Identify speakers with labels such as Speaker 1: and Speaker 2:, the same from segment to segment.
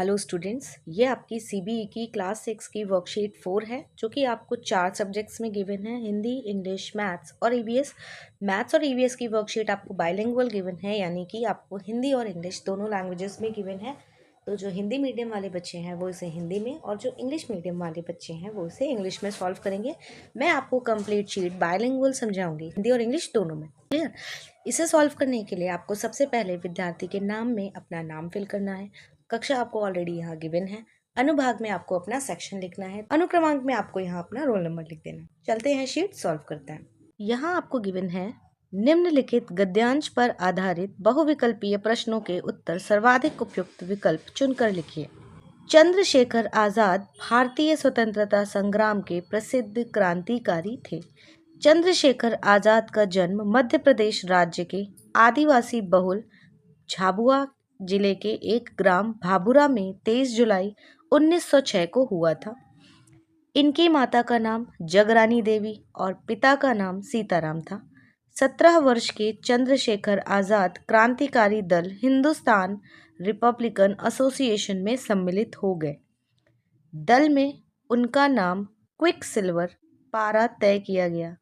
Speaker 1: Hello students, ये आपकी CBE की क्लास 6 की वर्कशीट 4 है जो कि आपको 4 सब्जेक्ट्स में गिवन है। हिंदी, इंग्लिश, मैथ्स और ईवीएस। मैथ्स और ईवीएस की वर्कशीट आपको बाइलिंगुअल गिवन है, यानी कि आपको हिंदी और इंग्लिश दोनों लैंग्वेजेस में गिवन है। तो जो हिंदी मीडियम वाले बच्चे हैं वो इसे हिंदी में, और जो इंग्लिश मीडियम वाले बच्चे हैं वो इसे इंग्लिश में सॉल्व करेंगे। मैं आपको कंप्लीट शीट बाइलिंगुअल समझाऊंगी, हिंदी और इंग्लिश दोनों में। क्लियर? इसे सॉल्व करने के लिए आपको सबसे पहले विद्यार्थी के नाम में अपना नाम फिल करना है। कक्षा आपको ऑलरेडी यहाँ गिवन है। अनुभाग में आपको अपना सेक्शन लिखना है। अनुक्रमांक में आपको यहाँ अपना रोल नंबर लिख देना है। चलते हैं, शीट सॉल्व करते हैं। यहाँ आपको गिवन है, निम्नलिखित गद्यांश पर आधारित बहुविकल्पीय प्रश्नों के उत्तर सर्वाधिक उपयुक्त विकल्प चुनकर लिखिए। चंद्रशेखर आजाद भारतीय स्वतंत्रता संग्राम के प्रसिद्ध क्रांतिकारी थे। चंद्रशेखर आजाद का जन्म मध्य प्रदेश राज्य के आदिवासी बहुल झाबुआ जिले के एक ग्राम भाबुरा में 23 जुलाई 1906 को हुआ था। इनकी माता का नाम जगरानी देवी और पिता का नाम सीताराम था। 17 वर्ष के चंद्रशेखर आजाद क्रांतिकारी दल हिंदुस्तान रिपब्लिकन एसोसिएशन में सम्मिलित हो गए। दल में उनका नाम क्विक सिल्वर पारा तय किया गया।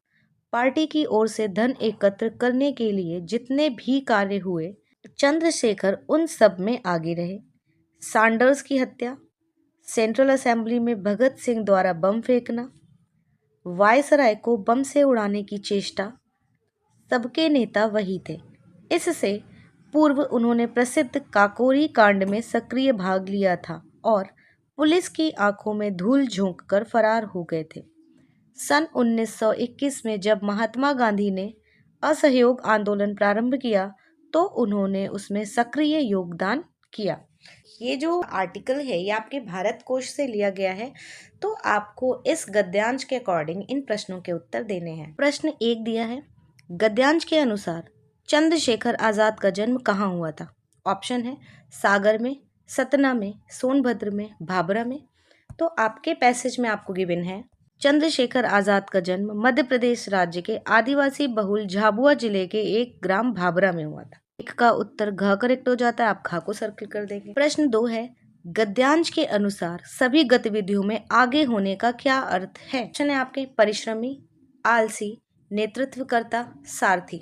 Speaker 1: पार्टी की ओर से धन एकत्र करने के लिए जितने भी कार्य हुए, चंद्रशेखर उन सब में आगे रहे। सैंडर्स की हत्या, सेंट्रल असेंबली में भगत सिंह द्वारा बम फेंकना, वायसराय को बम से उड़ाने की चेष्टा, सबके नेता वही थे। इससे पूर्व उन्होंने प्रसिद्ध काकोरी कांड में सक्रिय भाग लिया था और पुलिस की आंखों में धूल झोंक कर फरार हो गए थे। सन 1921 में जब महात्मा गांधी ने असहयोग आंदोलन प्रारंभ किया तो उन्होंने उसमें सक्रिय योगदान किया। ये जो आर्टिकल है ये आपके भारत कोश से लिया गया है, तो आपको इस गद्यांश के अकॉर्डिंग इन प्रश्नों के उत्तर देने हैं। प्रश्न 1 दिया है, गद्यांश के अनुसार चंद्रशेखर आजाद का जन्म कहाँ हुआ था? ऑप्शन है सागर में, सतना में, सोनभद्र में, भाभरा में। तो आपके पैसेज में आपको गिवन है, चंद्रशेखर आजाद का जन्म मध्य प्रदेश राज्य के आदिवासी बहुल झाबुआ जिले के एक ग्राम भाभरा में हुआ था। एक का उत्तर घ करेक्ट हो जाता है, आप खा को सर्कल कर देंगे। प्रश्न 2 है, गद्यांश के अनुसार सभी गतिविधियों में आगे होने का क्या अर्थ है? ऑप्शन है आपके परिश्रमी, आलसी, नेतृत्वकर्ता, सारथी।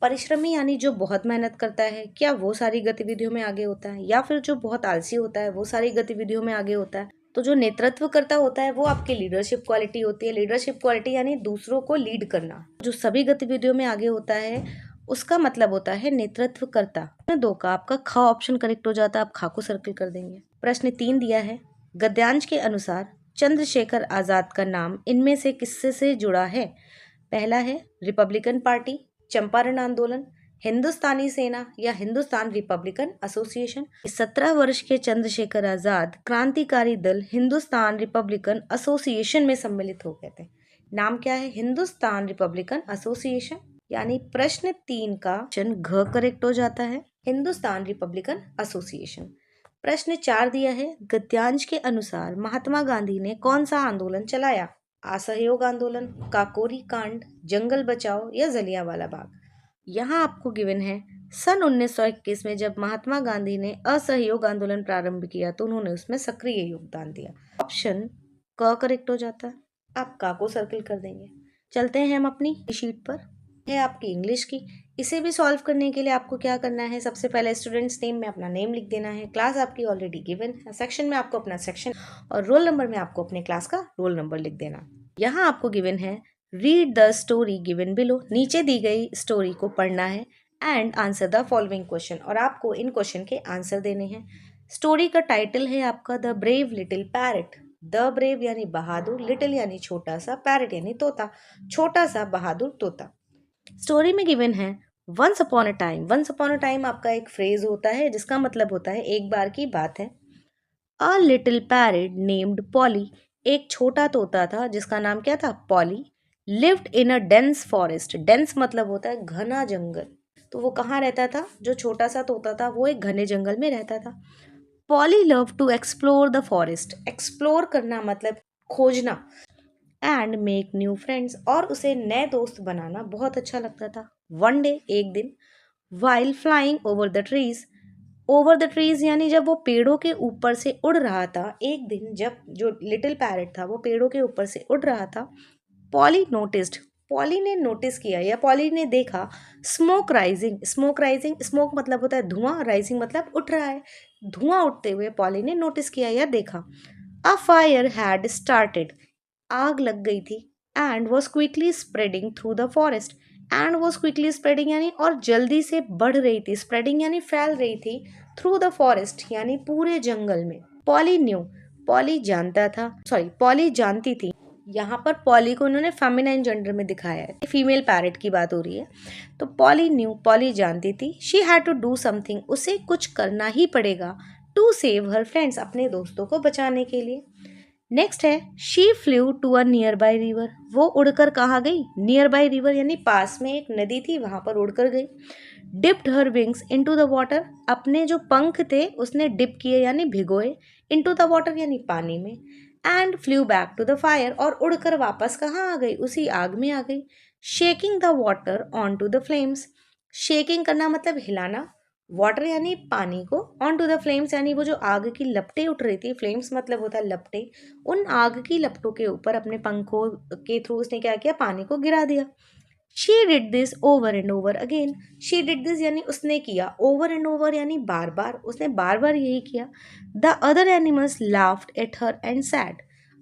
Speaker 1: परिश्रमी यानी जो बहुत मेहनत करता है, क्या वो सारी गतिविधियों में आगे होता है? या फिर जो बहुत आलसी होता है वो सारी गतिविधियों में आगे होता है? तो जो नेतृत्व करता होता है वो आपकी लीडरशिप क्वालिटी होती है। लीडरशिप क्वालिटी यानी दूसरों को लीड करना। जो सभी गतिविधियों में आगे होता है उसका मतलब होता है नेतृत्व करता। प्रश्न 2 का आपका ख ऑप्शन करेक्ट हो जाता है, आप खा को सर्कल कर देंगे। प्रश्न 3 दिया है, गद्यांश के अनुसार चंद्रशेखर आजाद का नाम इनमें से किससे से जुड़ा है? पहला है रिपब्लिकन पार्टी, चंपारण आंदोलन, हिंदुस्तानी सेना या हिंदुस्तान रिपब्लिकन एसोसिएशन। 17 वर्ष के चंद्रशेखर आजाद क्रांतिकारी दल हिंदुस्तान रिपब्लिकन एसोसिएशन में सम्मिलित हो गए थे। नाम क्या है? Hindustan Republican association. यानी प्रश्न 3 का ऑप्शन घ करेक्ट हो जाता है, हिंदुस्तान रिपब्लिकन एसोसिएशन। प्रश्न 4 दिया है, गद्यांश के अनुसार महात्मा गांधी ने कौन सा आंदोलन चलाया? असहयोग आंदोलन, काकोरी कांड, जंगल बचाओ या जलियांवाला बाग। यहाँ आपको गिवन है, सन 1921 में जब महात्मा गांधी ने असहयोग आंदोलन प्रारंभ किया तो उन्होंने उसमें सक्रिय योगदान दिया। ऑप्शन क करेक्ट हो जाता है, आप का को सर्कल कर देंगे। चलते हैं हम अपनी शीट पर, है आपकी इंग्लिश की। इसे भी सॉल्व करने के लिए आपको क्या करना है, सबसे पहले स्टूडेंट्स नेम में अपना नेम लिख देना है। क्लास आपकी ऑलरेडी गिवन है, सेक्शन में आपको अपना सेक्शन और रोल नंबर में आपको अपने क्लास का रोल नंबर लिख देना। यहाँ आपको गिवन है, read the story given below. नीचे दी गई स्टोरी को पढ़ना है and answer the following question, और आपको इन क्वेश्चन के आंसर देने हैं। स्टोरी का टाइटल है आपका the brave little parrot. The brave यानी बहादुर, लिटिल यानी छोटा सा, पैरट यानी तोता, छोटा सा बहादुर तोता। स्टोरी में गिवन है, once upon a time. Once upon a time आपका एक फ्रेज होता है जिसका मतलब होता है एक बार की बात है। A little parrot named poly, एक छोटा तोता था जिसका नाम क्या था? Poly. Lived in a dense forest. Dense मतलब होता है घना जंगल, तो वो कहाँ रहता था? जो छोटा सा तोता था वो एक घने जंगल में रहता था। Polly love to explore the forest. Explore करना मतलब खोजना, एंड मेक न्यू फ्रेंड्स, और उसे नए दोस्त बनाना बहुत अच्छा लगता था। वन डे, एक दिन, while flying over the trees, over the trees यानी जब वो पेड़ों के ऊपर से उड़ रहा था, एक दिन जब जो लिटिल पैरट था वो पेड़ों के ऊपर से उड़ रहा था, पॉली नोटिस्ड, पॉली ने नोटिस किया या पॉली ने देखा smoke rising, smoke rising, smoke मतलब होता है धुआं, राइजिंग मतलब उठ रहा है, धुआं उठते हुए पॉली ने नोटिस किया या देखा। अ फायर हैड स्टार्टेड, आग लग गई थी, and was quickly spreading through the forest, and was quickly spreading यानी और जल्दी से बढ़ रही थी, स्प्रेडिंग यानी फैल रही थी, थ्रू द फॉरेस्ट यानी पूरे जंगल में। पॉली न्यू, पॉली जानता था, सॉरी पॉली जानती थी, यहाँ पर पॉली को उन्होंने फेमिनाइन जेंडर में दिखाया है, फीमेल पैरेट की बात हो रही है। तो पॉली न्यू, पॉली जानती थी, she had to do something, उसे कुछ करना ही पड़ेगा, टू सेव हर फ्रेंड्स, अपने दोस्तों को बचाने के लिए। नेक्स्ट है she flew to a near by river, वो उड़कर कहाँ गई, नियर बाई रिवर यानी पास में एक नदी थी वहां पर उड़कर गई। Dipped her wings into the water, अपने जो पंख थे उसने डिप किए यानी भिगोए, इनटू द वाटर यानी पानी में। And flew back to the fire, और उड़कर वापस कहाँ आ गई, उसी आग में आ गई। Shaking the water on to the flames, shaking करना मतलब हिलाना, वाटर यानी पानी को, ऑन टू द फ्लेम्स यानी वो जो आग की लपटें उठ रही थी, फ्लेम्स मतलब होता है लपटें, उन आग की लपटों के ऊपर अपने पंखों के थ्रू उसने क्या किया, पानी को गिरा दिया। She did this over and over again, she did this यानी उसने किया, ओवर एंड ओवर यानी बार बार, उसने बार बार यही किया। The other animals laughed at her and sad,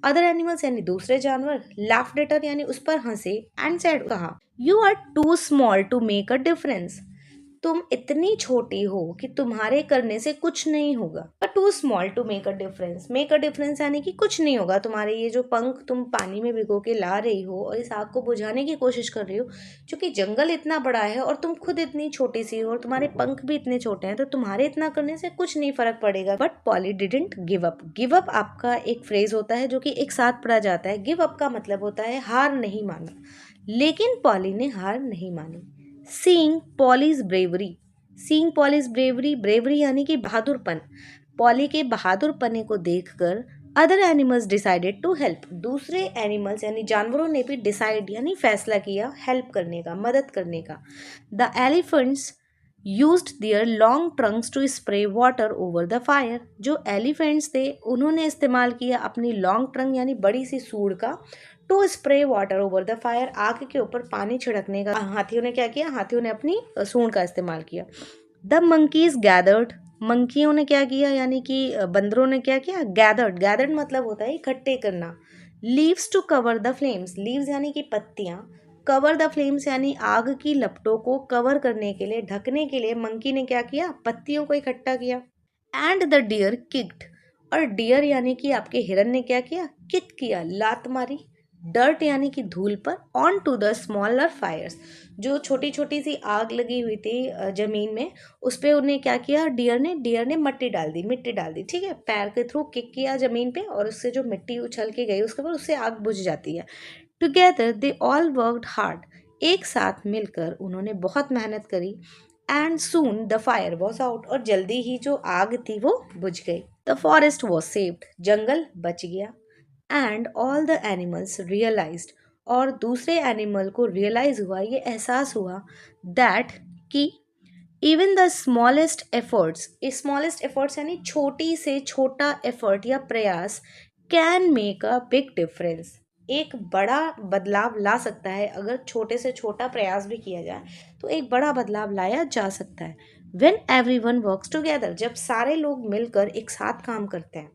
Speaker 1: other animals यानी दूसरे जानवर, लाफ्ड एट हर यानी उस पर हंसे, एंड सैड कहा, you are too small to make a difference, तुम इतनी छोटी हो कि तुम्हारे करने से कुछ नहीं होगा। Too small to make a difference यानी कि कुछ नहीं होगा, तुम्हारे ये जो पंख तुम पानी में भिगो के ला रही हो और इस आग को बुझाने की कोशिश कर रही हो, क्योंकि जंगल इतना बड़ा है और तुम खुद इतनी छोटी सी हो और तुम्हारे पंख भी इतने छोटे हैं, तो तुम्हारे इतना करने से कुछ नहीं फर्क पड़ेगा। But poly didn't give up, give up आपका एक फ्रेज होता है जो कि एक साथ पढ़ा जाता है। गिव अप का मतलब होता है हार नहीं माना, लेकिन पॉली ने हार नहीं मानी। Seeing Polly's bravery, seeing Polly's bravery, bravery यानी कि बहादुरपन, पॉली के बहादुरपने को देखकर other animals decided to help, दूसरे एनिमल्स यानी जानवरों ने भी डिसाइड यानी फैसला किया हेल्प करने का, मदद करने का। The elephants used their long trunks to spray water over the fire, जो एलिफेंट्स थे उन्होंने इस्तेमाल किया अपनी लॉन्ग ट्रंक यानी बड़ी सी सूंड का, to spray water over the fire, आग के ऊपर पानी छिड़कने का। हाथियों ने क्या किया, हाथियों ने अपनी सूंड का इस्तेमाल किया। द मंकीज गैदर्ड, मंकियों ने क्या किया यानी कि बंदरों ने क्या किया, गैदर्ड, गैदर्ड मतलब होता है इकट्ठे करना। Leaves to cover the flames, leaves यानी कि पत्तियां, कवर द फ्लेम्स यानी आग की लपटों को कवर करने के लिए, ढकने के लिए मंकी ने क्या किया, पत्तियों को इकट्ठा किया। एंड द डियर किक्ड, और डियर यानी कि आपके हिरन ने क्या किया, किक किया, लात मारी। डर्ट यानी कि धूल पर, on to the smaller fires, जो छोटी छोटी सी आग लगी हुई थी जमीन में, उस पर उन्हें क्या किया, डियर ने मट्टी डाल दी, मिट्टी डाल दी, ठीक है, पैर के थ्रू किक किया जमीन पे और उससे जो मिट्टी उछल के गई उसके बाद उससे आग बुझ जाती है। Together they all worked hard, एक साथ मिलकर उन्होंने बहुत मेहनत करी। And soon the fire was out, और जल्दी ही जो आग थी वो बुझ गई। द फॉरेस्ट वॉज सेव्ड, जंगल बच गया। And all the animals realised, और दूसरे एनिमल को रियलाइज हुआ, ये एहसास हुआ, दैट कि even the smallest efforts, smallest efforts यानी छोटी से छोटा एफर्ट या प्रयास, can make a big difference, एक बड़ा बदलाव ला सकता है। अगर छोटे से छोटा प्रयास भी किया जाए तो एक बड़ा बदलाव लाया जा सकता है। When every one works together, जब सारे लोग मिलकर एक साथ काम करते हैं।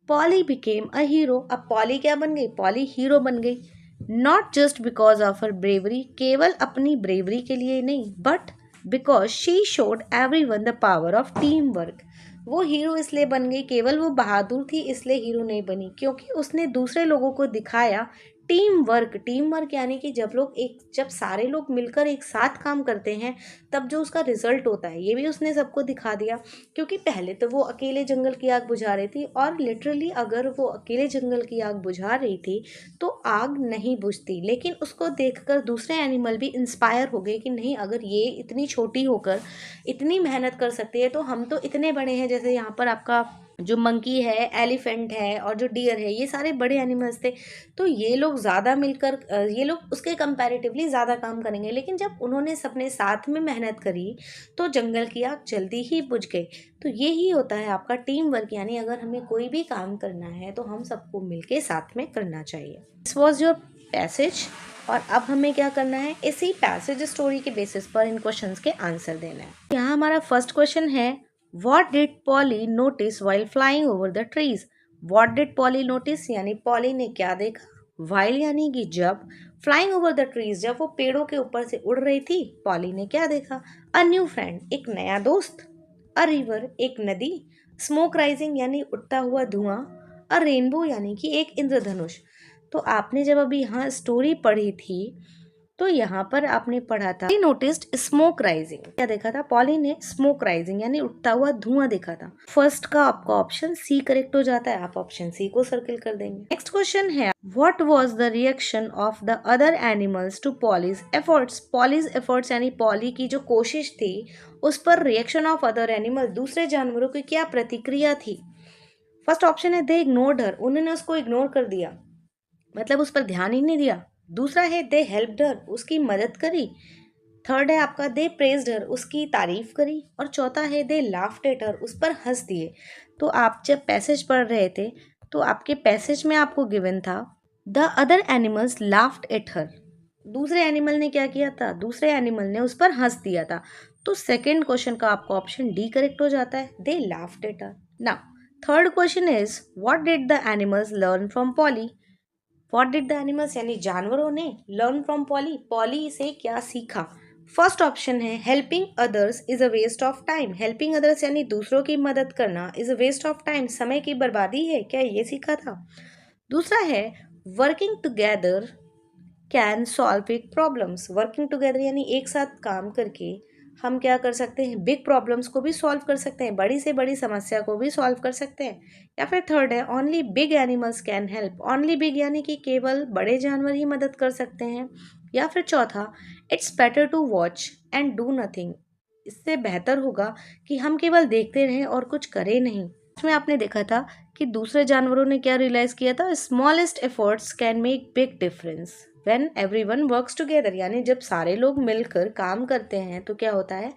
Speaker 1: पॉली बिकेम अ हीरो, अब पॉली क्या बन गई, पॉली हीरो बन गई। Not just because of her bravery, केवल अपनी ब्रेवरी के लिए नहीं, but because she showed every one the power of team work, वो हीरो इसलिए बन गई, केवल वो बहादुर थी इसलिए हीरो नहीं बनी, क्योंकि उसने दूसरे लोगों को दिखाया टीम वर्क। टीम वर्क यानी कि जब सारे लोग मिलकर एक साथ काम करते हैं तब जो उसका रिजल्ट होता है, ये भी उसने सबको दिखा दिया। क्योंकि पहले तो वो अकेले जंगल की आग बुझा रही थी, और लिटरली अगर वो अकेले जंगल की आग बुझा रही थी तो आग नहीं बुझती, लेकिन उसको देखकर दूसरे एनिमल भी इंस्पायर हो गए कि नहीं, अगर ये इतनी छोटी होकर इतनी मेहनत कर सकती है तो हम तो इतने बड़े हैं। जैसे यहाँ पर आपका जो मंकी है, एलिफेंट है और जो डियर है, ये सारे बड़े एनिमल्स थे। तो ये लोग ज़्यादा मिलकर ये लोग उसके कंपैरेटिवली ज़्यादा काम करेंगे, लेकिन जब उन्होंने सबने साथ में मेहनत करी तो जंगल की आग जल्दी ही बुझ गई। तो ये ही होता है आपका टीम वर्क, यानी अगर हमें कोई भी काम करना है तो हम सबको मिलके साथ में करना चाहिए। This was your passage. और अब हमें क्या करना है, इसी पैसेज स्टोरी के बेसिस पर इन क्वेश्चंस के आंसर देना है। यहाँ हमारा फर्स्ट क्वेश्चन है, What did Polly notice while flying over the trees? What did Polly notice यानी पॉली ने क्या देखा, while यानी कि जब, flying over the trees जब वो पेड़ों के ऊपर से उड़ रही थी, पॉली ने क्या देखा, a new friend एक नया दोस्त, a river एक नदी, smoke rising यानी उठता हुआ धुआं, a rainbow यानी कि एक इंद्रधनुष। तो आपने जब अभी यहाँ स्टोरी पढ़ी थी तो यहाँ पर आपने पढ़ा था, नोटिस्ड स्मोक राइजिंग, क्या देखा था, पॉली ने स्मोक राइजिंग यानी उठता हुआ धुआं देखा था। फर्स्ट का आपका ऑप्शन सी करेक्ट हो जाता है, आप ऑप्शन सी को सर्किल कर देंगे। नेक्स्ट क्वेश्चन है, what was the reaction of the other animals to Polly's efforts? Polly's efforts यानी पॉली की जो कोशिश थी उस पर रिएक्शन ऑफ अदर एनिमल, दूसरे जानवरों की क्या प्रतिक्रिया थी? फर्स्ट ऑप्शन है दे इग्नोर्ड हर, उन्होंने उसको इग्नोर कर दिया, मतलब उस पर ध्यान ही नहीं दिया। दूसरा है दे हेल्प्ड हर, उसकी मदद करी। थर्ड है आपका दे प्रेज्ड हर, उसकी तारीफ करी। और चौथा है दे लाफ्ड एट हर, उस पर हंस दिए। तो आप जब पैसेज पढ़ रहे थे तो आपके पैसेज में आपको गिवन था the other animals laughed at हर, दूसरे एनिमल ने क्या किया था, दूसरे एनिमल ने उस पर हंस दिया था। तो सेकेंड क्वेश्चन का आपका ऑप्शन डी करेक्ट हो जाता है, they laughed at her. Now third question is what did the animals learn from Polly? What did the animals यानी जानवरों ने लर्न फ्रॉम पॉली, पॉली से क्या सीखा? फर्स्ट ऑप्शन है helping others is a waste of time, helping others यानी दूसरों की मदद करना is a waste of time, समय की बर्बादी है, क्या ये सीखा था? दूसरा है working together can solve big problems, working together यानी एक साथ काम करके हम क्या कर सकते हैं, बिग प्रॉब्लम्स को भी सॉल्व कर सकते हैं, बड़ी से बड़ी समस्या को भी सॉल्व कर सकते हैं। या फिर थर्ड है only big animals can help, only big यानी कि केवल बड़े जानवर ही मदद कर सकते हैं। या फिर चौथा it's better to watch and do nothing, इससे बेहतर होगा कि हम केवल देखते रहें और कुछ करें नहीं। इसमें आपने देखा था कि दूसरे जानवरों ने क्या रियलाइज किया था, smallest efforts can make big difference when everyone works together, यानी जब सारे लोग मिलकर काम करते हैं तो क्या होता है,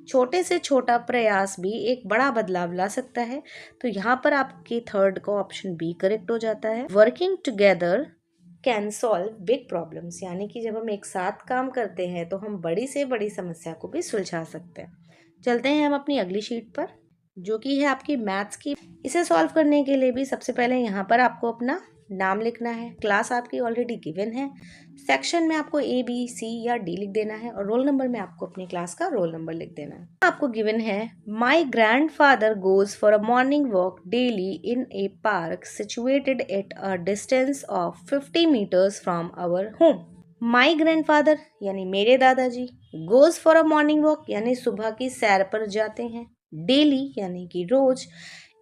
Speaker 1: छोटे से छोटा प्रयास भी एक बड़ा बदलाव ला सकता है। तो यहाँ पर आपके थर्ड का ऑप्शन बी करेक्ट हो जाता है, working together can solve big problems, यानी कि जब हम एक साथ काम करते हैं तो हम बड़ी से बड़ी समस्या को भी सुलझा सकते हैं। चलते हैं हम अपनी अगली शीट पर जो कि है आपकी मैथ्स की। इसे सॉल्व करने के लिए भी सबसे पहले यहाँ पर आपको अपना नाम लिखना है, क्लास आपकी ऑलरेडी गिवन है, सेक्शन में आपको ए बी सी या डी लिख देना है और रोल नंबर में आपको अपनी क्लास का रोल नंबर लिख देना है। आपको गिवन है my grandfather goes for a morning walk daily in a park situated at a distance of 50 metres from our home. My grandfather यानी मेरे दादाजी, goes for a morning walk यानी सुबह की सैर पर जाते हैं, डेली यानी कि रोज,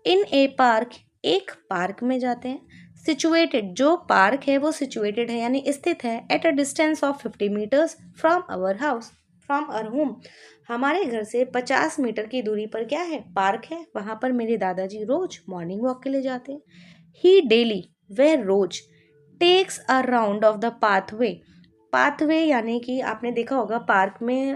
Speaker 1: इन ए पार्क एक पार्क में जाते हैं, सिचुएटेड जो पार्क है वो सिचुएटेड है यानी स्थित है, at a distance of 50 metres from our house, from our home, हमारे घर से 50 मीटर की दूरी पर क्या है, पार्क है, वहाँ पर मेरे दादाजी रोज मॉर्निंग वॉक के लिए जाते हैं। ही डेली वह रोज, takes a round of the pathway, pathway यानी कि आपने देखा होगा पार्क में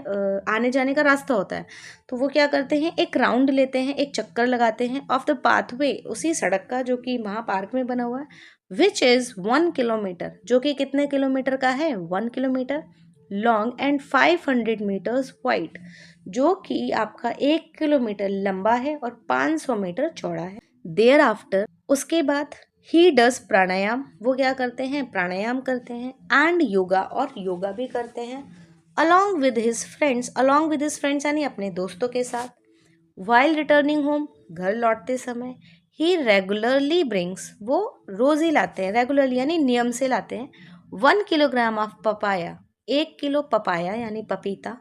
Speaker 1: आने जाने का रास्ता होता है, तो वो क्या करते हैं, एक राउंड लेते हैं, एक चक्कर लगाते हैं ऑफ द पाथवे, उसी सड़क का जो कि वहाँ पार्क में बना हुआ है, विच इज़ 1 किलोमीटर, जो कि कितने किलोमीटर का है, 1 kilometre long and 500 metres wide, जो कि आपका 1 किलोमीटर लंबा है और 500 मीटर चौड़ा है। देयर आफ्टर उसके बाद ही डज प्राणायाम, वो क्या करते हैं, प्राणायाम करते हैं, एंड योगा और योगा भी करते हैं, along with his friends, along with his friends यानी अपने दोस्तों के साथ, वाइल रिटर्निंग होम घर लौटते समय, ही रेगुलरली ब्रिंग्स वो रोज ही लाते हैं, रेगुलरली यानी नियम से लाते हैं, 1 kilogram of papaya 1 kilo papaya यानी पपीता,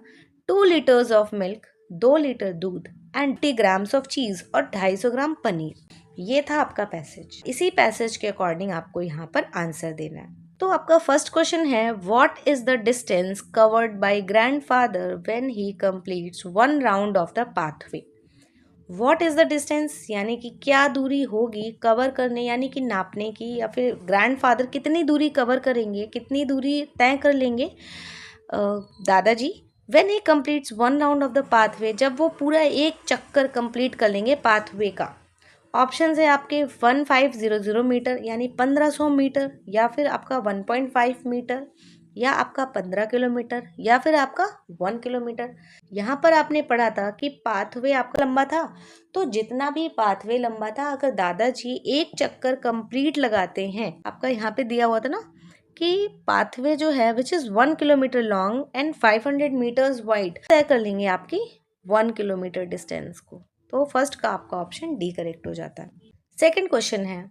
Speaker 1: 2 लीटर्स ऑफ मिल्क 2 लीटर दूध, एंड 20 ग्राम्स ऑफ चीज़ और 250 ग्राम पनीर। ये था आपका पैसेज। इसी पैसेज के अकॉर्डिंग आपको यहाँ पर आंसर देना है। तो आपका फर्स्ट क्वेश्चन है what is the distance covered by grandfather when he completes 1 round of the pathway. What is the distance यानी कि क्या दूरी होगी कवर करने यानी कि नापने की, या फिर ग्रैंडफादर कितनी दूरी कवर करेंगे, कितनी दूरी तय कर लेंगे दादाजी। When he completes one round of the pathway, जब वो पूरा एक चक्कर कंप्लीट कर लेंगे पाथवे का। ऑप्शन है आपके 1500 मीटर यानी 1500 मीटर, या फिर आपका 1.5 मीटर, या आपका 15 किलोमीटर, या फिर आपका 1 किलोमीटर। यहाँ पर आपने पढ़ा था कि पाथवे आपका लंबा था, तो जितना भी पाथवे लंबा था अगर दादाजी एक चक्कर कंप्लीट लगाते हैं, आपका यहाँ पे दिया हुआ था ना कि पाथवे जो है which is 1 kilometre long and 500 metres wide, तय कर लेंगे आपकी 1 किलोमीटर डिस्टेंस को। तो फर्स्ट का आपका ऑप्शन डी करेक्ट हो जाता है। सेकंड क्वेश्चन है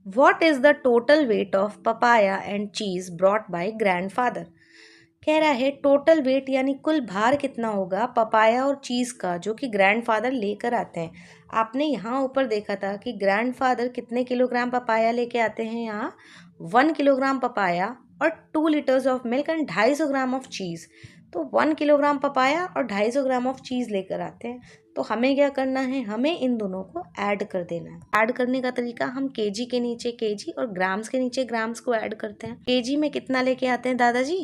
Speaker 1: what is the total weight of papaya and चीज ब्रॉट बाय ग्रैंडफादर। कह रहा है टोटल वेट यानी कुल भार कितना होगा पपाया और चीज़ का जो कि ग्रैंडफादर लेकर आते हैं। आपने यहाँ ऊपर देखा था कि ग्रैंडफादर कितने किलोग्राम पपाया लेके आते हैं, यहाँ 1 किलोग्राम पपाया और 2 litres of milk and 250 gram of cheese. तो 1 किलोग्राम पपाया और 250 ग्राम ऑफ चीज़ लेकर आते हैं। तो हमें क्या करना है, हमें इन दोनों को ऐड कर देना है। ऐड करने का तरीका हम केजी के नीचे केजी और ग्राम्स के नीचे ग्राम्स को ऐड करते हैं। केजी में कितना लेके आते हैं दादाजी,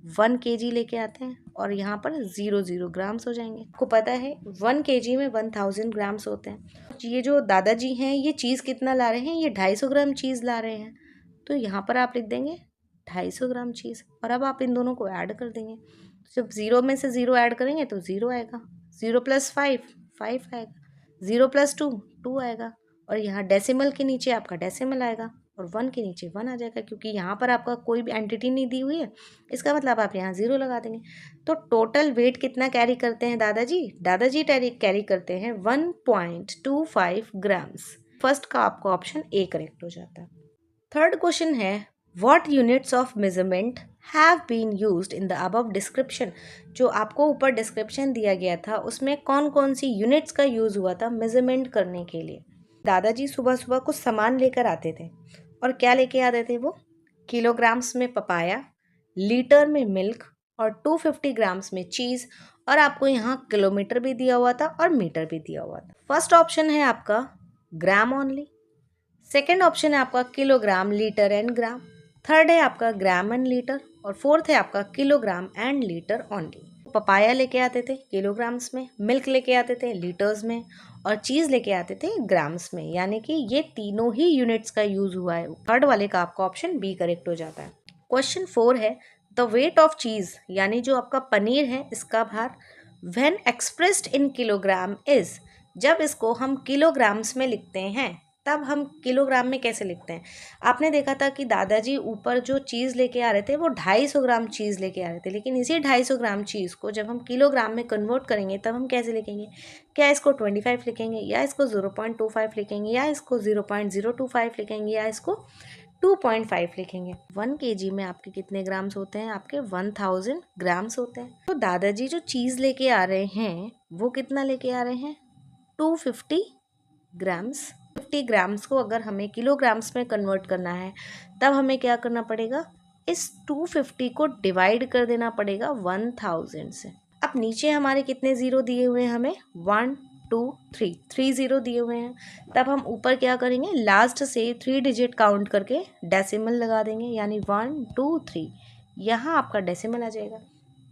Speaker 1: 1 केजी लेके आते हैं और यहाँ पर 0 ग्राम्स हो जाएंगे। आपको पता है 1 केजी में 1000 ग्राम्स होते हैं। ये जो दादाजी हैं ये चीज़ कितना ला रहे हैं, ये 250 ग्राम चीज़ ला रहे हैं। तो यहाँ पर आप लिख देंगे 250 ग्राम चीज़ और अब आप इन दोनों को ऐड कर देंगे। जब 0 में से 0 ऐड करेंगे तो 0 आएगा, 0 + 5 5 आएगा, 0 + 2 2 आएगा और यहाँ डेसिमल के नीचे आपका डेसिमल आएगा और 1 के नीचे 1 आ जाएगा, क्योंकि यहाँ पर आपका कोई भी एंटिटी नहीं दी हुई है। इसका मतलब आप यहाँ 0 लगा देंगे। तो टोटल वेट कितना कैरी करते हैं दादाजी, दादाजी कैरी करते हैं 1.25 ग्राम्स। फर्स्ट का आपका ऑप्शन ए करेक्ट हो जाता है। थर्ड क्वेश्चन है what units of measurement have been used in the above description. जो आपको ऊपर डिस्क्रिप्शन दिया गया था उसमें कौन कौन सी यूनिट्स का यूज़ हुआ था मेजरमेंट करने के लिए। दादाजी सुबह सुबह कुछ सामान लेकर आते थे और क्या लेके आते थे वो, किलोग्राम्स में पपाया, लीटर में मिल्क और 250 ग्राम्स में चीज़, और आपको यहाँ किलोमीटर भी दिया हुआ था और मीटर भी दिया हुआ था। फर्स्ट ऑप्शन है आपका ग्राम ओनली, सेकेंड ऑप्शन है आपका kilogram litre and gram, third है आपका ग्राम एंड लीटर और फोर्थ है आपका kilogram and litre only. Papaya लेके आते थे किलोग्राम्स में, मिल्क लेके आते थे लीटर्स में और चीज़ लेके आते थे ग्राम्स में, यानी कि ये तीनों ही यूनिट्स का यूज़ हुआ है। थर्ड वाले का आपका ऑप्शन बी करेक्ट हो जाता है। क्वेश्चन 4 है द वेट ऑफ चीज़ यानी जो आपका पनीर है इसका भार when expressed in kilogram is. जब इसको हम किलोग्राम्स में लिखते हैं तब हम किलोग्राम में कैसे लिखते हैं। आपने देखा था कि दादाजी ऊपर जो चीज़ लेके आ रहे थे वो 250 ग्राम चीज़ लेके आ रहे थे, लेकिन इसी 250 ग्राम चीज़ को जब हम किलोग्राम में कन्वर्ट करेंगे तब हम कैसे लिखेंगे, क्या इसको 25 लिखेंगे या इसको 0.25 लिखेंगे या इसको 0.025 लिखेंगे या इसको 2.5 लिखेंगे। 1 kg में आपके कितने ग्राम्स होते हैं, आपके 1000 ग्राम्स होते हैं। तो दादाजी जो चीज़ लेके आ रहे हैं वो कितना लेके आ रहे हैं, 250 ग्राम्स। 50 ग्राम्स को अगर हमें किलोग्राम्स में कन्वर्ट करना है तब हमें क्या करना पड़ेगा, इस 250 को डिवाइड कर देना पड़ेगा 1000 से। अब नीचे हमारे कितने ज़ीरो दिए हुए हैं, हमें 1 2 3 ज़ीरो दिए हुए हैं। तब हम ऊपर क्या करेंगे, लास्ट से 3 डिजिट काउंट करके डेसिमल लगा देंगे, यानी 1 2 3। यहाँ आपका डेसिमल आ जाएगा,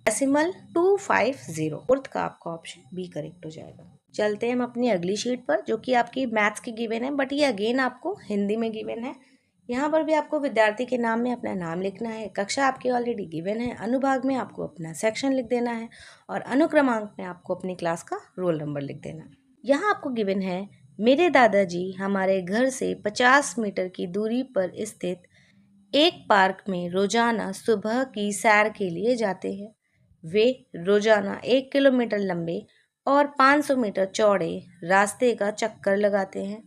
Speaker 1: डेसिमल 250। फोर्थ का आपका ऑप्शन बी करेक्ट हो जाएगा। चलते हैं हम अपनी अगली शीट पर जो कि आपकी मैथ्स की गिवन है, बट ये अगेन आपको हिंदी में गिवन है। यहाँ पर भी आपको विद्यार्थी के नाम में अपना नाम लिखना है, कक्षा आपकी ऑलरेडी गिवन है, अनुभाग में आपको अपना सेक्शन लिख देना है और अनुक्रमांक में आपको अपनी क्लास का रोल नंबर लिख देना है। यहाँ आपको गिवन है मेरे दादाजी हमारे घर से 50 मीटर की दूरी पर स्थित एक पार्क में रोजाना सुबह की सैर के लिए जाते हैं। वे रोजाना 1 किलोमीटर लंबे और 500 मीटर चौड़े रास्ते का चक्कर लगाते हैं।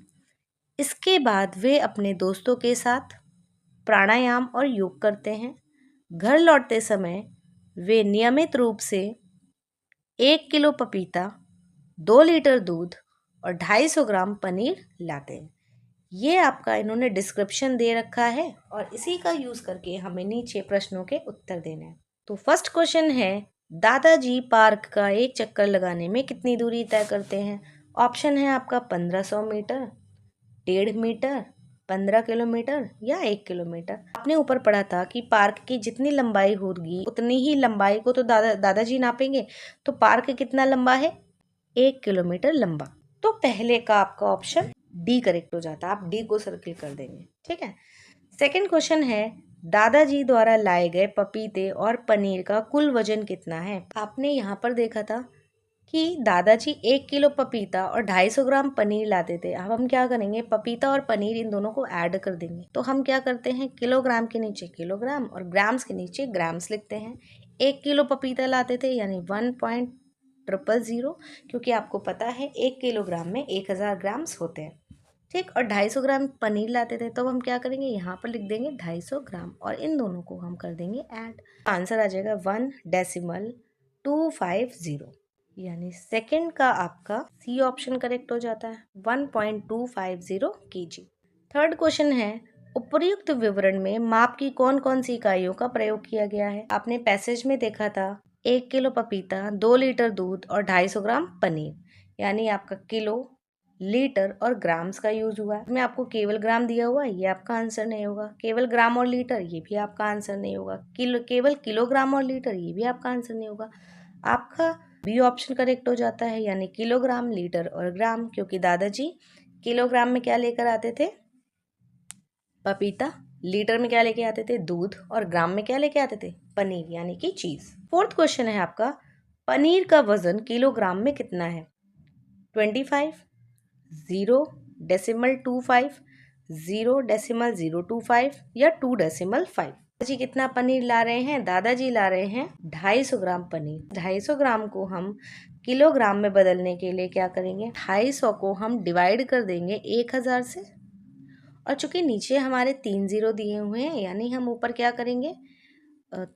Speaker 1: इसके बाद वे अपने दोस्तों के साथ प्राणायाम और योग करते हैं। घर लौटते समय वे नियमित रूप से 1 किलो पपीता, 2 लीटर दूध और 250 ग्राम पनीर लाते हैं। ये आपका इन्होंने डिस्क्रिप्शन दे रखा है और इसी का यूज़ करके हमें नीचे प्रश्नों के उत्तर देने हैं। तो फर्स्ट क्वेश्चन है दादाजी पार्क का एक चक्कर लगाने में कितनी दूरी तय करते हैं। ऑप्शन है आपका 1500 मीटर, 1.5 मीटर, 15 किलोमीटर या 1 किलोमीटर। आपने ऊपर पढ़ा था कि पार्क की जितनी लंबाई होगी उतनी ही लंबाई को तो दादाजी नापेंगे। तो पार्क कितना लंबा है? 1 किलोमीटर लंबा। तो पहले का आपका ऑप्शन डी करेक्ट हो जाता, आप डी को सर्किल कर देंगे। ठीक है। सेकंड क्वेश्चन है, दादाजी द्वारा लाए गए पपीते और पनीर का कुल वजन कितना है? आपने यहाँ पर देखा था कि दादाजी 1 किलो पपीता और 250 ग्राम पनीर लाते थे। अब हम क्या करेंगे, पपीता और पनीर इन दोनों को ऐड कर देंगे। तो हम क्या करते हैं, किलोग्राम के नीचे किलोग्राम और ग्राम्स के नीचे ग्राम्स लिखते हैं। 1 किलो पपीता लाते थे यानी 1.000, क्योंकि आपको पता है 1 किलोग्राम में 1000 ग्राम्स होते हैं। ठीक। और 250 ग्राम पनीर लाते थे, तो हम क्या करेंगे, यहाँ पर लिख देंगे 250 ग्राम और इन दोनों को हम कर देंगे ऐड। आंसर आ जाएगा 1.250, यानी सेकंड का आपका सी ऑप्शन करेक्ट हो जाता है, 1.250 kg। थर्ड क्वेश्चन है, उपर्युक्त विवरण में माप की कौन कौन सी इकाइयों का प्रयोग किया गया है? आपने पैसेज में देखा था 1 किलो पपीता, 2 लीटर दूध और 250 ग्राम पनीर, यानी आपका किलो, लीटर और ग्राम्स का यूज हुआ है। मैं आपको केवल ग्राम दिया हुआ है, ये आपका आंसर नहीं होगा। केवल ग्राम और लीटर, ये भी आपका आंसर नहीं होगा। केवल किलोग्राम और लीटर, ये भी आपका आंसर नहीं होगा। आपका बी ऑप्शन करेक्ट हो जाता है, यानी किलोग्राम, लीटर और ग्राम, क्योंकि दादाजी किलोग्राम में क्या लेकर आते थे, पपीता, लीटर में क्या लेके आते थे, दूध, और ग्राम में क्या लेके आते थे, पनीर यानी कि चीज। फोर्थ क्वेश्चन है आपका, पनीर का वजन किलोग्राम में कितना है? 25, 0.25, 0.025 या 2.5। दादाजी कितना पनीर ला रहे हैं? दादाजी ला रहे हैं 250 ग्राम पनीर। 250 ग्राम को हम किलोग्राम में बदलने के लिए क्या करेंगे, 250 को हम डिवाइड कर देंगे 1000 से, और चूंकि नीचे हमारे 3 जीरो दिए हुए हैं, यानी हम ऊपर क्या करेंगे,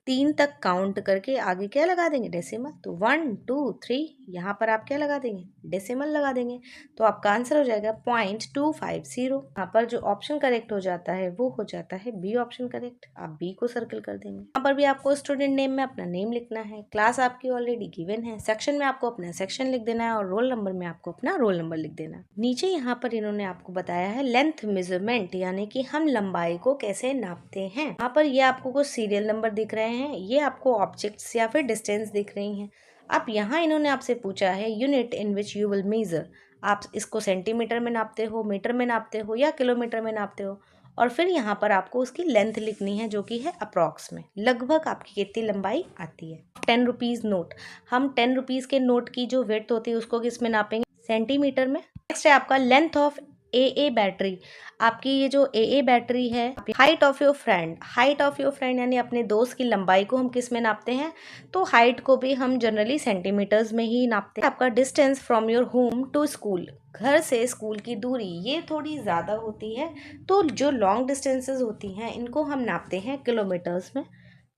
Speaker 1: 3 तक काउंट करके आगे क्या लगा देंगे, डेसिमल। तो 1 2 3, यहाँ पर आप क्या लगा देंगे, डेसिमल लगा देंगे। तो आपका आंसर हो जाएगा 0.250। यहाँ पर जो ऑप्शन करेक्ट हो जाता है वो हो जाता है बी ऑप्शन करेक्ट, आप बी को सर्कल कर देंगे। यहाँ पर भी आपको स्टूडेंट नेम में अपना नेम लिखना है, क्लास आपकी ऑलरेडी गिवन है, सेक्शन में आपको अपना सेक्शन लिख देना है और रोल नंबर में आपको अपना रोल नंबर लिख देना है। नीचे यहाँ पर इन्होंने आपको बताया है लेंथ मेजरमेंट, यानी कि हम लंबाई को कैसे नापते हैं। यहाँ पर ये आपको कुछ सीरियल नंबर दिख रहे हैं, ये आपको ऑब्जेक्ट्स या फिर डिस्टेंस दिख रही हैं। अब यहाँ इन्होंने आपसे पूछा है unit in which you will measure, आप इसको सेंटीमीटर में नापते हो, मीटर में नापते हो या किलोमीटर में नापते हो, और फिर यहाँ पर आपको उसकी लेंथ लिखनी है जो कि है अप्रॉक्स में, लगभग आपकी कितनी लंबाई आती है। 10 रुपीज़ नोट, हम 10 रुपीज़ के नोट की जो विड्थ होती है उसको किस में नापेंगे, सेंटीमीटर में। नेक्स्ट है आपका लेंथ ऑफ ए बैटरी, आपकी ये जो ए बैटरी है। Height of your friend, height of your friend यानी अपने दोस्त की लंबाई को हम किस में नापते हैं, तो हाइट को भी हम जनरली सेंटीमीटर्स में ही नापते हैं। आपका distance from your home to school, घर से स्कूल की दूरी, ये थोड़ी ज़्यादा होती है, तो जो लॉन्ग डिस्टेंसेस होती हैं इनको हम नापते हैं किलोमीटर्स में।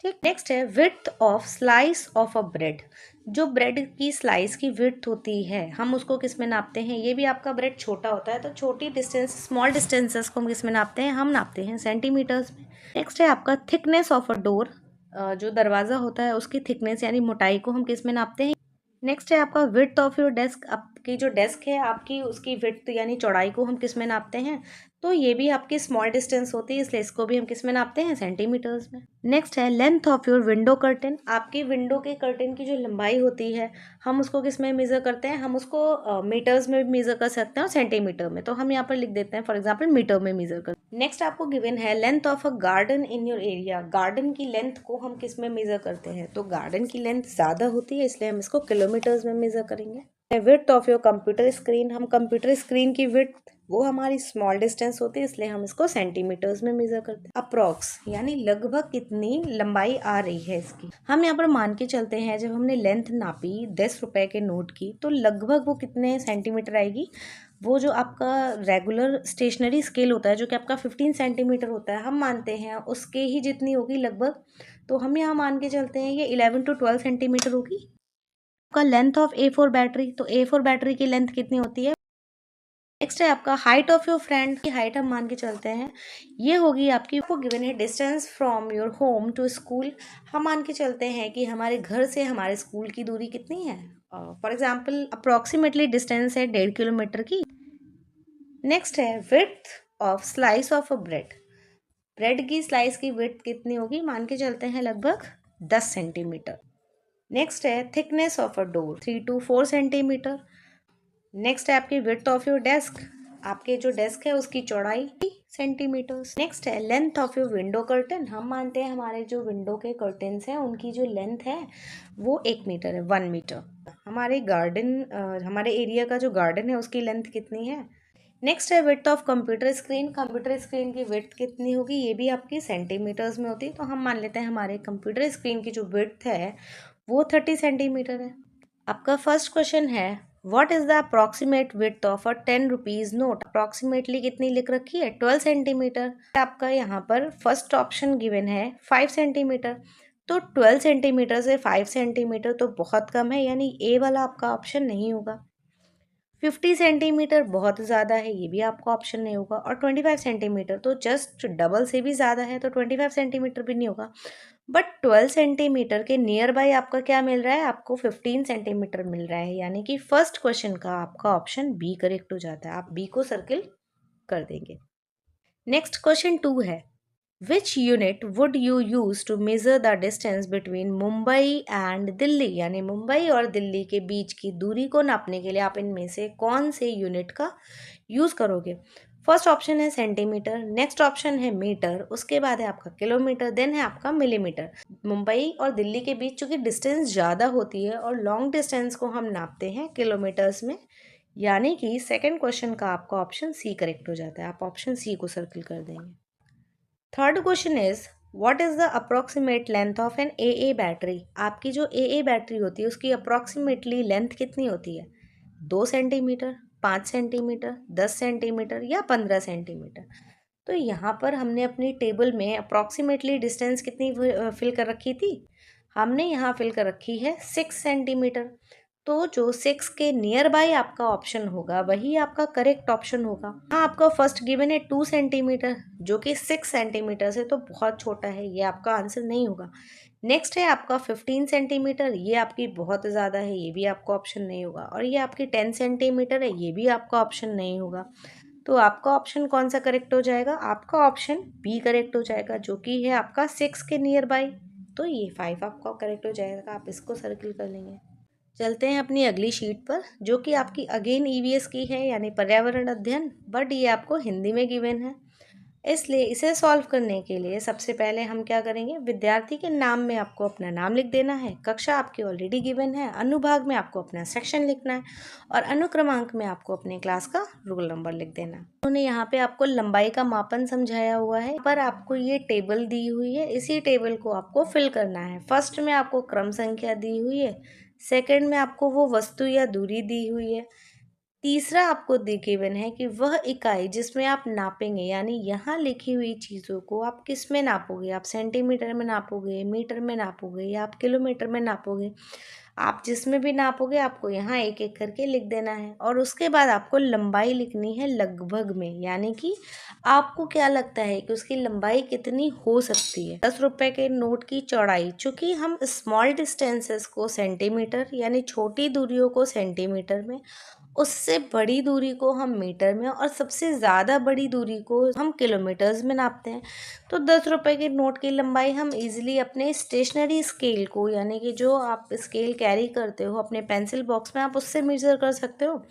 Speaker 1: ठीक। नेक्स्ट है width of slice of a bread, जो ब्रेड की स्लाइस की विड्थ होती है हम उसको किस में नापते हैं, ये भी आपका ब्रेड छोटा होता है तो छोटी डिस्टेंस, स्मॉल डिस्टेंसेस को हम किस में नापते हैं, हम नापते हैं सेंटीमीटर्स में। नेक्स्ट है आपका थिकनेस ऑफ अ डोर, जो दरवाज़ा होता है उसकी थिकनेस यानी मोटाई को हम किस में नापते हैं। नेक्स्ट है आपका विड्थ ऑफ योर डेस्क, आपकी जो डेस्क है आपकी उसकी विड्थ यानी चौड़ाई को हम किस में नापते हैं, तो ये भी आपकी स्मॉल डिस्टेंस होती है, इसलिए इसको भी हम किस में नापते हैं, सेंटीमीटर्स में। नेक्स्ट है length of your window curtain, आपकी विंडो के कर्टेन की जो लंबाई होती है हम उसको किस में मेज़र करते हैं, हम उसको मीटर्स में भी मेज़र कर सकते हैं और सेंटीमीटर में, तो हम यहाँ पर लिख देते हैं फॉर एग्जाम्पल मीटर में मेज़र करते हैं। नेक्स्ट आपको गिवन है length of a garden in your area, garden की लेंथ को हम किस में मेज़र करते हैं, तो गार्डन की लेंथ ज़्यादा होती है इसलिए हम इसको किलोमीटर्स में मेज़र करेंगे। Width of your computer screen, हम कंप्यूटर स्क्रीन की विड्थ वो हमारी स्मॉल डिस्टेंस होती है इसलिए हम इसको सेंटीमीटर्स में मेजर करते हैं। अप्रॉक्स यानी लगभग कितनी लंबाई आ रही है इसकी, हम यहाँ पर मान के चलते हैं जब हमने लेंथ नापी 10 रुपए के नोट की तो लगभग वो कितने सेंटीमीटर आएगी, वो जो आपका रेगुलर स्टेशनरी स्केल होता है जो कि आपका 15 सेंटीमीटर होता है, हम मानते हैं उसके ही जितनी होगी लगभग, तो हम यहाँ मान के चलते हैं ये 11 to 12 सेंटीमीटर होगी। आपका लेंथ ऑफ A4 बैटरी, तो A4 बैटरी की लेंथ कितनी होती है। नेक्स्ट है आपका हाइट ऑफ योर फ्रेंड की हाइट हम मान के चलते हैं ये होगी आपकी, को गिवन है distance from your home to school, हम मान के चलते हैं कि हमारे घर से हमारे स्कूल की दूरी कितनी है, फॉर एग्जाम्पल अप्रोक्सीमेटली डिस्टेंस है 1.5 किलोमीटर की। नेक्स्ट है width of slice of a bread. Bread की स्लाइस की विड्थ कितनी होगी, मान के चलते हैं लगभग 10 सेंटीमीटर। नेक्स्ट है thickness of a door 3 to 4 centimetre. Next है आपकी विड्थ ऑफ योर डेस्क, आपके जो डेस्क है उसकी चौड़ाई सेंटीमीटर्स। नेक्स्ट है length of your window curtain. हम मानते हैं हमारे जो विंडो के कर्टन्स हैं उनकी जो लेंथ है वो 1 मीटर है, 1 मीटर। हमारे गार्डन हमारे एरिया का जो गार्डन है उसकी लेंथ कितनी है। नेक्स्ट है width of computer screen. Computer screen की विड्थ कितनी होगी, ये भी आपकी सेंटीमीटर्स में होती है, तो हम मान लेते हैं हमारे कंप्यूटर स्क्रीन की जो विड्थ है वो 30 सेंटीमीटर है। आपका फर्स्ट क्वेश्चन है what is the approximate width of a 10 rupees note. Approximately कितनी लिख रखी है, 12 सेंटीमीटर। आपका यहाँ पर फर्स्ट ऑप्शन गिवन है 5 सेंटीमीटर, तो 12 सेंटीमीटर से 5 सेंटीमीटर तो बहुत कम है, यानी ए वाला आपका ऑप्शन नहीं होगा। 50 सेंटीमीटर बहुत ज़्यादा है, ये भी आपका ऑप्शन नहीं होगा। और 25 सेंटीमीटर तो जस्ट डबल से भी ज़्यादा है, तो 25 सेंटीमीटर भी नहीं होगा। बट 12 सेंटीमीटर के नियर बाय आपका क्या मिल रहा है, आपको 15 सेंटीमीटर मिल रहा है, यानी कि फर्स्ट क्वेश्चन का आपका ऑप्शन बी करेक्ट हो जाता है। आप बी को सर्किल कर देंगे। नेक्स्ट क्वेश्चन 2 है which unit would you use to measure the distance between Mumbai and Delhi. यानी मुंबई और दिल्ली के बीच की दूरी को नापने के लिए आप इनमें से कौन से यूनिट का यूज करोगे। फर्स्ट ऑप्शन है सेंटीमीटर, नेक्स्ट ऑप्शन है मीटर, उसके बाद है आपका किलोमीटर, देन है आपका मिलीमीटर। मुंबई और दिल्ली के बीच चूंकि डिस्टेंस ज़्यादा होती है और लॉन्ग डिस्टेंस को हम नापते हैं किलोमीटर्स में, यानी कि सेकेंड क्वेश्चन का आपका ऑप्शन सी करेक्ट हो जाता है। आप ऑप्शन सी को सर्किल कर देंगे। Third question is what is the approximate length of an A battery. आपकी जो ए बैटरी होती है उसकी अप्रोक्सीमेटली लेंथ कितनी होती है, 2 सेंटीमीटर, 5 सेंटीमीटर, 10 सेंटीमीटर या 15 सेंटीमीटर। तो यहाँ पर हमने अपनी टेबल में अप्रोक्सीमेटली डिस्टेंस कितनी फिल कर रखी थी, हमने यहाँ फिल कर रखी है 6 सेंटीमीटर। तो जो 6 के नियर बाय आपका ऑप्शन होगा वही आपका करेक्ट ऑप्शन होगा। हाँ, आपका फर्स्ट गिवन है 2 सेंटीमीटर, जो कि 6 सेंटीमीटर से तो बहुत छोटा है, ये आपका आंसर नहीं होगा। नेक्स्ट है आपका 15 सेंटीमीटर, ये आपकी बहुत ज़्यादा है, ये भी आपका ऑप्शन नहीं होगा। और ये आपकी 10 सेंटीमीटर है, ये भी आपका ऑप्शन नहीं होगा। तो आपका ऑप्शन कौन सा करेक्ट हो जाएगा, आपका ऑप्शन बी करेक्ट हो जाएगा, जो कि है आपका 6 के नियर बाय। तो ये 5 आपका करेक्ट हो जाएगा, आप इसको सर्किल कर लेंगे। चलते हैं अपनी अगली शीट पर, जो कि आपकी अगेन ईवीएस की है, यानी पर्यावरण अध्ययन, बट ये आपको हिंदी में गिवन है। इसलिए इसे सॉल्व करने के लिए सबसे पहले हम क्या करेंगे, विद्यार्थी के नाम में आपको अपना नाम लिख देना है, कक्षा आपकी ऑलरेडी गिवन है, अनुभाग में आपको अपना सेक्शन लिखना है, और अनुक्रमांक में आपको अपने क्लास का रोल नंबर लिख देना है। उन्होंने यहाँ पे आपको लंबाई का मापन समझाया हुआ है, पर आपको ये टेबल दी हुई है, इसी टेबल को आपको फिल करना है। फर्स्ट में आपको क्रम संख्या दी हुई है, सेकंड में आपको वो वस्तु या दूरी दी हुई है, तीसरा आपको गिवन है कि वह इकाई जिसमें आप नापेंगे, यानी यहाँ लिखी हुई चीज़ों को आप किस में नापोगे, आप सेंटीमीटर में नापोगे, मीटर में नापोगे, या आप किलोमीटर में नापोगे। आप जिसमें भी नापोगे आपको यहाँ एक एक करके लिख देना है, और उसके बाद आपको लंबाई लिखनी है लगभग में, यानी कि आपको क्या लगता है कि उसकी लंबाई कितनी हो सकती है। 10 रुपए के नोट की चौड़ाई, चूंकि हम स्मॉल डिस्टेंसेस को सेंटीमीटर यानी छोटी दूरियों को सेंटीमीटर में, उससे बड़ी दूरी को हम मीटर में, और सबसे ज़्यादा बड़ी दूरी को हम किलोमीटर्स में नापते हैं। तो 10 रुपए के नोट की लंबाई हम इजीली अपने स्टेशनरी स्केल को, यानी कि जो आप स्केल कैरी करते हो अपने पेंसिल बॉक्स में, आप उससे मेज़र कर सकते हो।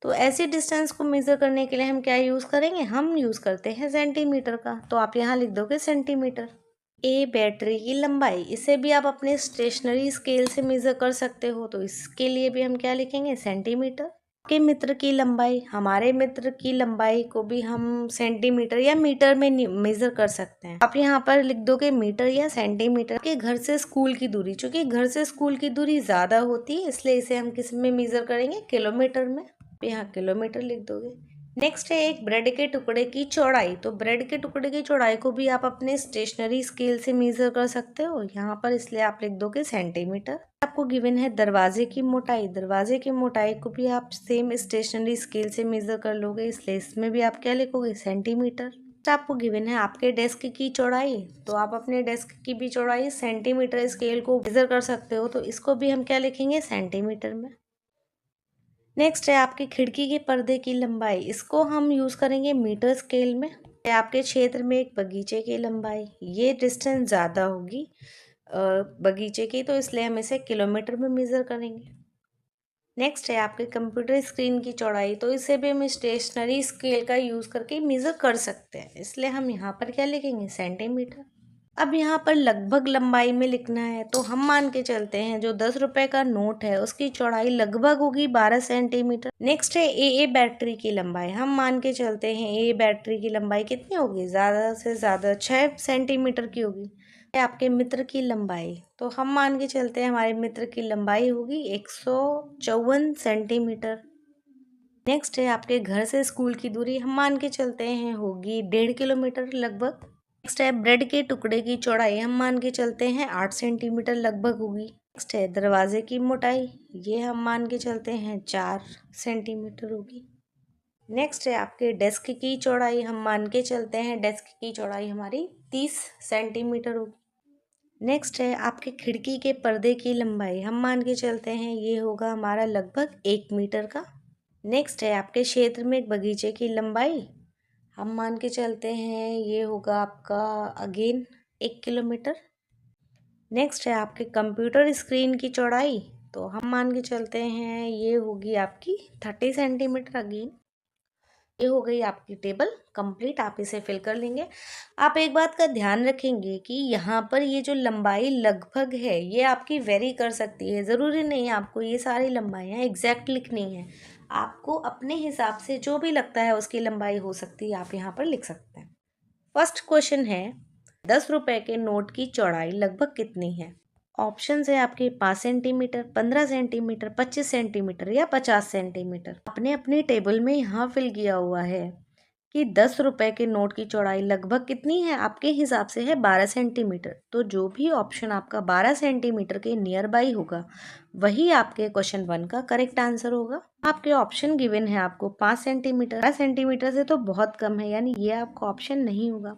Speaker 1: तो ऐसी डिस्टेंस को मेज़र करने के लिए हम क्या यूज़ करेंगे, हम यूज़ करते हैं सेंटीमीटर का। तो आप यहाँ लिख दोगे सेंटीमीटर। ए बैटरी की लंबाई, इसे भी आप अपने स्टेशनरी स्केल से मेज़र कर सकते हो, तो इसके लिए भी हम क्या लिखेंगे, सेंटीमीटर। के मित्र की लंबाई, हमारे मित्र की लंबाई को भी हम सेंटीमीटर या मीटर में मेजर कर सकते हैं। आप यहाँ पर लिख दोगे मीटर या सेंटीमीटर। के घर से स्कूल की दूरी, चूंकि घर से स्कूल की दूरी ज़्यादा होती है इसलिए इसे हम किस में मेजर करेंगे, किलोमीटर में। यहाँ किलोमीटर लिख दोगे। नेक्स्ट है एक ब्रेड के टुकड़े की चौड़ाई। तो ब्रेड के टुकड़े की चौड़ाई को भी आप अपने स्टेशनरी स्केल से मेजर कर सकते हो यहाँ पर, इसलिए आप लिख दोगे सेंटीमीटर। आपको गिवन है दरवाजे की मोटाई, दरवाजे की मोटाई को भी आप सेम स्टेशनरी स्केल से मेजर कर लोगे, इसलिए इसमें भी आप क्या लिखोगे, सेंटीमीटर। आपको गिवन है आपके डेस्क की चौड़ाई, तो आप अपने डेस्क की भी चौड़ाई सेंटीमीटर स्केल को मेजर कर सकते हो, तो इसको भी हम क्या लिखेंगे, सेंटीमीटर में। नेक्स्ट है आपकी खिड़की के पर्दे की लंबाई, इसको हम यूज़ करेंगे मीटर स्केल में। आपके क्षेत्र में एक बगीचे की लंबाई, ये डिस्टेंस ज़्यादा होगी बगीचे की, तो इसलिए हम इसे किलोमीटर में मेज़र करेंगे। नेक्स्ट है आपके कंप्यूटर स्क्रीन की चौड़ाई, तो इसे भी हम स्टेशनरी स्केल का यूज़ करके मेज़र कर सकते हैं, इसलिए हम यहाँ पर क्या लिखेंगे, सेंटीमीटर। अब यहाँ पर लगभग लंबाई में लिखना है, तो हम मान के चलते हैं जो 10 रुपए का नोट है उसकी चौड़ाई लगभग होगी 12 सेंटीमीटर। नेक्स्ट है ए बैटरी की लंबाई, हम मान के चलते हैं ए बैटरी की लंबाई कितनी होगी, ज़्यादा से ज़्यादा 6 सेंटीमीटर की होगी। आपके मित्र की लंबाई, तो हम मान के चलते हैं हमारे मित्र की लंबाई होगी 154 सेंटीमीटर। नेक्स्ट है आपके घर से स्कूल की दूरी, हम मान के चलते हैं होगी 1.5 किलोमीटर लगभग। नेक्स्ट है ब्रेड के टुकड़े की चौड़ाई, हम मान के चलते हैं 8 सेंटीमीटर लगभग होगी। नेक्स्ट है दरवाजे की मोटाई, ये हम मान के चलते हैं 4 सेंटीमीटर होगी। नेक्स्ट है आपके डेस्क की चौड़ाई, हम मान के चलते हैं डेस्क की चौड़ाई हमारी 30 सेंटीमीटर होगी। नेक्स्ट है आपके खिड़की के पर्दे की लंबाई, हम मान के चलते हैं ये होगा हमारा लगभग 1 मीटर का। नेक्स्ट है आपके क्षेत्र में एक बगीचे की लंबाई, हम मान के चलते हैं ये होगा आपका अगेन 1 किलोमीटर। नेक्स्ट है आपके कंप्यूटर स्क्रीन की चौड़ाई, तो हम मान के चलते हैं ये होगी आपकी 30 सेंटीमीटर अगेन। ये हो गई आपकी टेबल कंप्लीट, आप इसे फिल कर लेंगे। आप एक बात का ध्यान रखेंगे कि यहाँ पर ये जो लंबाई लगभग है ये आपकी वेरी कर सकती है, ज़रूरी नहीं है आपको ये सारी लंबाइयाँ एग्जैक्ट लिखनी है, आपको अपने हिसाब से जो भी लगता है उसकी लंबाई हो सकती है, आप यहाँ पर लिख सकते हैं। फर्स्ट क्वेश्चन है 10 रुपए के नोट की चौड़ाई लगभग कितनी है। ऑप्शन है आपके 5 सेंटीमीटर, 15 सेंटीमीटर, 25 सेंटीमीटर या 50 सेंटीमीटर। आपने अपनी टेबल में यहाँ फिल किया हुआ है कि 10 रुपए के नोट की चौड़ाई लगभग कितनी है, आपके हिसाब से है 12 सेंटीमीटर। तो जो भी ऑप्शन आपका 12 सेंटीमीटर के नियर बाई होगा वही आपके क्वेश्चन 1 का करेक्ट आंसर होगा। आपके ऑप्शन गिवन है आपको 5 सेंटीमीटर, 5 सेंटीमीटर से तो बहुत कम है, यानी ये आपका ऑप्शन नहीं होगा।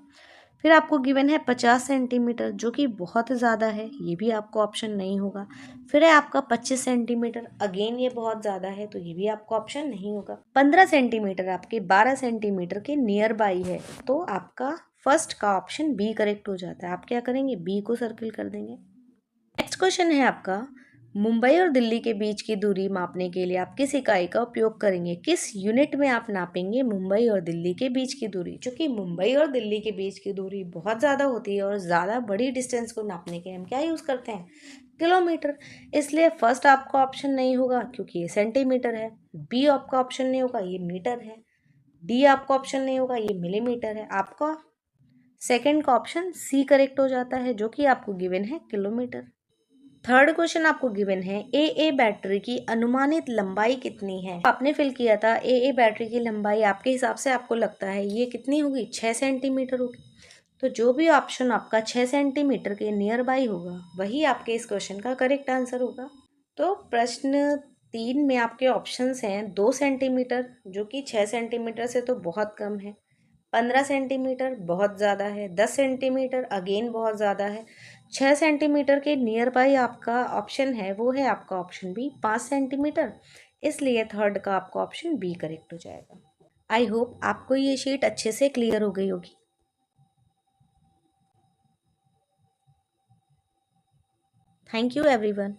Speaker 1: फिर आपको गिवन है 50 सेंटीमीटर जो कि बहुत ज़्यादा है, ये भी आपको ऑप्शन नहीं होगा। फिर है आपका 25 सेंटीमीटर, अगेन ये बहुत ज़्यादा है तो ये भी आपको ऑप्शन नहीं होगा। 15 सेंटीमीटर आपके 12 सेंटीमीटर के नियर बाई है, तो आपका फर्स्ट का ऑप्शन बी करेक्ट हो जाता है। आप क्या करेंगे, बी को सर्किल कर देंगे। नेक्स्ट क्वेश्चन है आपका मुंबई और दिल्ली के बीच की दूरी मापने के लिए आप किस इकाई का उपयोग करेंगे, किस यूनिट में आप नापेंगे मुंबई और दिल्ली के बीच की दूरी। क्योंकि मुंबई और दिल्ली के बीच की दूरी बहुत ज़्यादा होती है और ज़्यादा बड़ी डिस्टेंस को नापने के हम क्या यूज़ करते हैं, किलोमीटर, इसलिए फर्स्ट आपका ऑप्शन नहीं होगा क्योंकि ये सेंटीमीटर है। बी आपका ऑप्शन नहीं होगा, ये मीटर है। डी आपका ऑप्शन नहीं होगा, ये मिलीमीटर है। आपका सेकेंड का ऑप्शन सी करेक्ट हो जाता है जो कि आपको गिवन है किलोमीटर। थर्ड क्वेश्चन आपको गिवन है ए बैटरी की अनुमानित लंबाई कितनी है। आपने फिल किया था ए बैटरी की लंबाई आपके हिसाब से आपको लगता है ये कितनी होगी, 6 सेंटीमीटर होगी। तो जो भी ऑप्शन आपका 6 सेंटीमीटर के नियर बाई होगा वही आपके इस क्वेश्चन का करेक्ट आंसर होगा। तो प्रश्न 3 में आपके ऑप्शंस हैं 2 सेंटीमीटर जो कि 6 सेंटीमीटर से तो बहुत कम है, 15 सेंटीमीटर बहुत ज़्यादा है, 10 सेंटीमीटर अगेन बहुत ज़्यादा है, 6 सेंटीमीटर के नियर बाई आपका ऑप्शन है वो है आपका ऑप्शन बी 5 सेंटीमीटर, इसलिए थर्ड का आपका ऑप्शन बी करेक्ट हो जाएगा। आई होप आपको ये शीट अच्छे से क्लियर हो गई होगी। Thank you everyone.